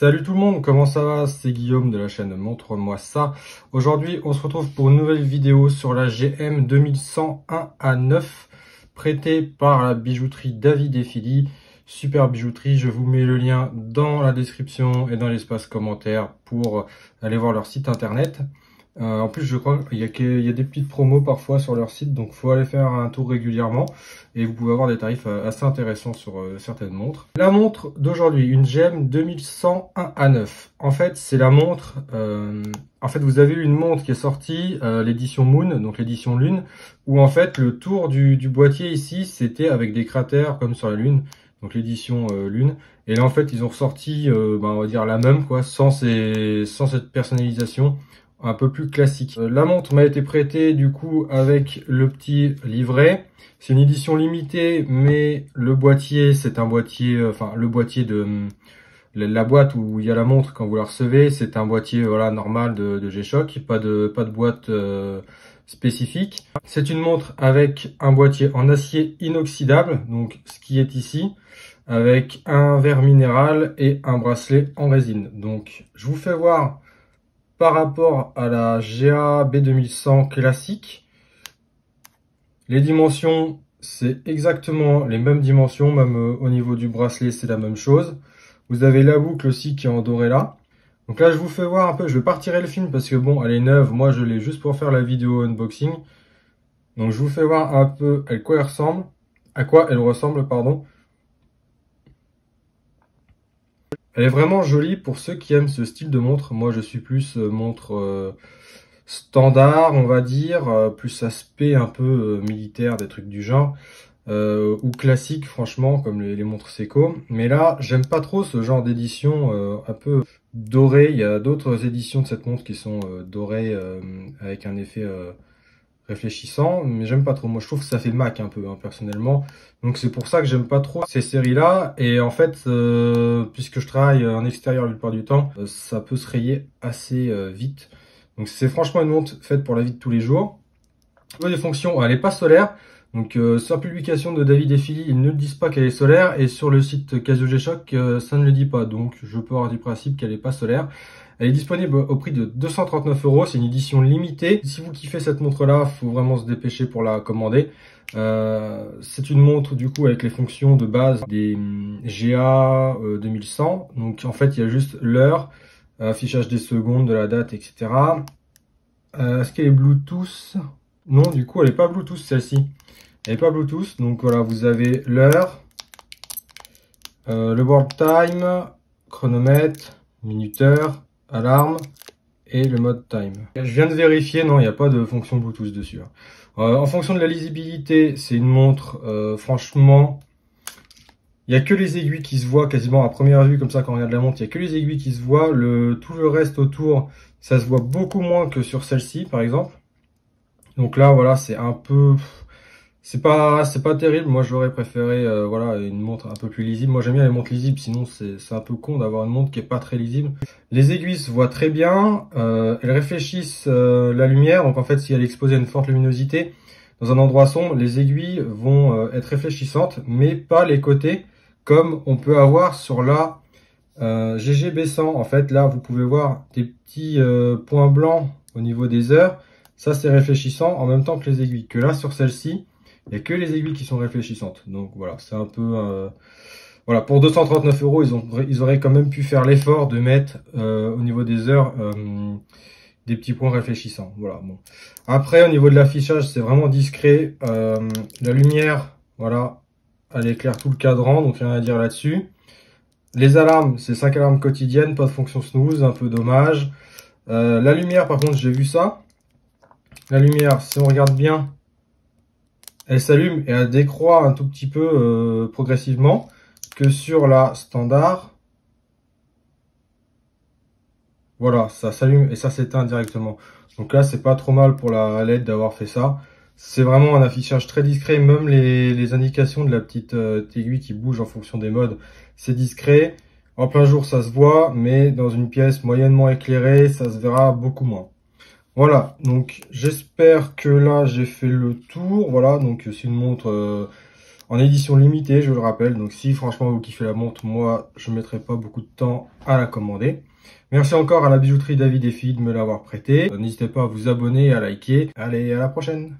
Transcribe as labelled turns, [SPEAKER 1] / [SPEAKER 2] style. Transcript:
[SPEAKER 1] Salut tout le monde, comment ça va? C'est Guillaume de la chaîne Montre-moi ça. Aujourd'hui, on se retrouve pour une nouvelle vidéo sur la GM 2101A9 prêtée par la bijouterie David et Philly. Super bijouterie, je vous mets le lien dans la description et dans l'espace commentaire pour aller voir leur site internet. En plus, je crois qu'il y a des petites promos parfois sur leur site, donc faut aller faire un tour régulièrement et vous pouvez avoir des tarifs assez intéressants sur certaines montres. La montre d'aujourd'hui, une GM 2101A9. En fait, c'est la montre. En fait, vous avez eu une montre qui est sortie, l'édition Moon, donc l'édition Lune, où en fait le tour du boîtier ici, c'était avec des cratères comme sur la Lune, donc l'édition Lune. Et là, en fait, ils ont ressorti, on va dire la même, quoi, sans cette personnalisation. Un peu plus classique. La montre m'a été prêtée du coup avec le petit livret. C'est une édition limitée, mais le boîtier, c'est un boîtier, enfin le boîtier de la boîte où il y a la montre quand vous la recevez, c'est un boîtier voilà normal de G-Shock, pas de boîte spécifique. C'est une montre avec un boîtier en acier inoxydable, donc ce qui est ici, avec un verre minéral et un bracelet en résine. Donc je vous fais voir par rapport à la GA B2100 classique. Les dimensions, c'est exactement les mêmes dimensions, même au niveau du bracelet, c'est la même chose. Vous avez la boucle aussi qui est en doré là. Donc là, je vous fais voir un peu, je vais pas retirer le film parce que bon, elle est neuve, moi je l'ai juste pour faire la vidéo unboxing. Donc je vous fais voir un peu à quoi elle ressemble, pardon. Elle est vraiment jolie pour ceux qui aiment ce style de montre. Moi, je suis plus montre standard, on va dire, plus aspect un peu militaire, des trucs du genre, ou classique, franchement, comme les montres Seiko. Mais là, j'aime pas trop ce genre d'édition un peu dorée. Il y a d'autres éditions de cette montre qui sont dorées avec un effet réfléchissant, mais j'aime pas trop. Moi, je trouve que ça fait Mac un peu, hein, personnellement. Donc, c'est pour ça que j'aime pas trop ces séries-là. Et en fait, puisque je travaille en extérieur la plupart du temps, ça peut se rayer assez vite. Donc, c'est franchement une montre faite pour la vie de tous les jours. Au niveau des fonctions, elle est pas solaire. Donc, sur la publication de David et Philly, ils ne disent pas qu'elle est solaire. Et sur le site Casio G-Shock, ça ne le dit pas. Donc, je peux avoir du principe qu'elle est pas solaire. Elle est disponible au prix de 239 €. C'est une édition limitée. Si vous kiffez cette montre-là, faut vraiment se dépêcher pour la commander. C'est une montre du coup avec les fonctions de base des GA 2100. Donc en fait, il y a juste l'heure, affichage des secondes, de la date, etc. Est-ce qu'elle est Bluetooth? Non, du coup, elle n'est pas Bluetooth celle-ci. Elle n'est pas Bluetooth. Donc voilà, vous avez l'heure, le world time, chronomètre, minuteur, alarme et le mode time. Je viens de vérifier, non, il n'y a pas de fonction Bluetooth dessus. En fonction de la lisibilité, c'est une montre, franchement, il n'y a que les aiguilles qui se voient quasiment à première vue, comme ça quand on regarde la montre, il n'y a que les aiguilles qui se voient. Tout le reste autour, ça se voit beaucoup moins que sur celle-ci, par exemple. Donc là, voilà, c'est un peu... C'est pas terrible. Moi, j'aurais préféré voilà, une montre un peu plus lisible. Moi, j'aime bien les montres lisibles, sinon c'est un peu con d'avoir une montre qui est pas très lisible. Les aiguilles se voient très bien. Elles réfléchissent la lumière. Donc en fait, si elle est exposée à une forte luminosité dans un endroit sombre, les aiguilles vont être réfléchissantes, mais pas les côtés, comme on peut avoir sur la GG B100. En fait, là, vous pouvez voir des petits points blancs au niveau des heures. Ça, c'est réfléchissant en même temps que les aiguilles. Que là, sur celle-ci, il n'y a que les aiguilles qui sont réfléchissantes. Donc voilà, c'est un peu... voilà, pour 239 €, ils auraient quand même pu faire l'effort de mettre au niveau des heures des petits points réfléchissants. Voilà, bon. Après, au niveau de l'affichage, c'est vraiment discret. La lumière, voilà, elle éclaire tout le cadran, donc rien à dire là-dessus. Les alarmes, c'est 5 alarmes quotidiennes, pas de fonction snooze, un peu dommage. La lumière, par contre, j'ai vu ça. La lumière, si on regarde bien, elle s'allume et elle décroît un tout petit peu progressivement, que sur la standard. Voilà, ça s'allume et ça s'éteint directement. Donc là, c'est pas trop mal pour la LED d'avoir fait ça. C'est vraiment un affichage très discret, même les indications de la petite aiguille qui bouge en fonction des modes, c'est discret. En plein jour, ça se voit, mais dans une pièce moyennement éclairée, ça se verra beaucoup moins. Voilà, donc j'espère que là j'ai fait le tour. Voilà, donc c'est une montre en édition limitée, je le rappelle. Donc si franchement vous kiffez la montre, moi je ne mettrai pas beaucoup de temps à la commander. Merci encore à la bijouterie David et Filles de me l'avoir prêté. N'hésitez pas à vous abonner et à liker. Allez, à la prochaine!